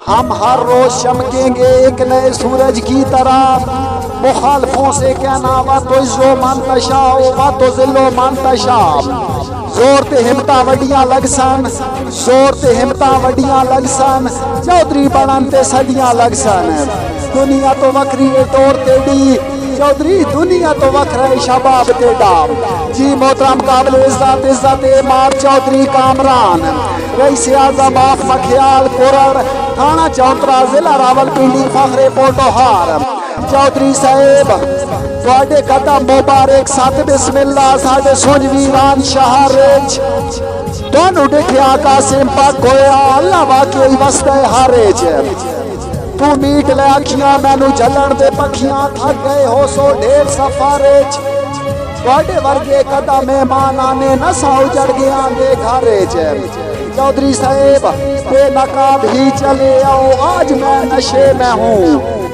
हम हर रोज चमकेंगे एक नए सूरज की तरह। मुखालफों से कहना वा तो जो मनतशा वा तो जिलो मनतशा। जोर ते हिम्मता वड्डियां लगसन, जोर ते हिम्मता वड्डियां लगसन, चौधरी बनन ते सदियां लगसन। दुनिया तो वखरी तौर तेडी चौधरी, दुनिया तो वखरा शबाब तेडा। जी मोहतरम काबिल इज्जत इज्जत इमाम Chaudhary Kamran, rice Azam of मखियाल कुरड़, थाना चौतरा, जिला रावलपिंडी, फखरे पोटोहार। चौधरी साहेब तुहाडे कदम मुबारक सत बिस्मिल्ला साडे सुंज वीरान शहर विच तुहानू देखिया कासिम पाक होया अल्लाह वाकई वसदा हारे च। तू मीट ले अखियां मैनू जलन दे पखियां, थक गए हो सो ढेर सफारे च। तुहाडे वर्गे कदम मेहमान आने नसा उजड़ गया दे घरे च। चौधरी साहेब बेनकाब ही चले आओ, आज मैं नशे में हूँ।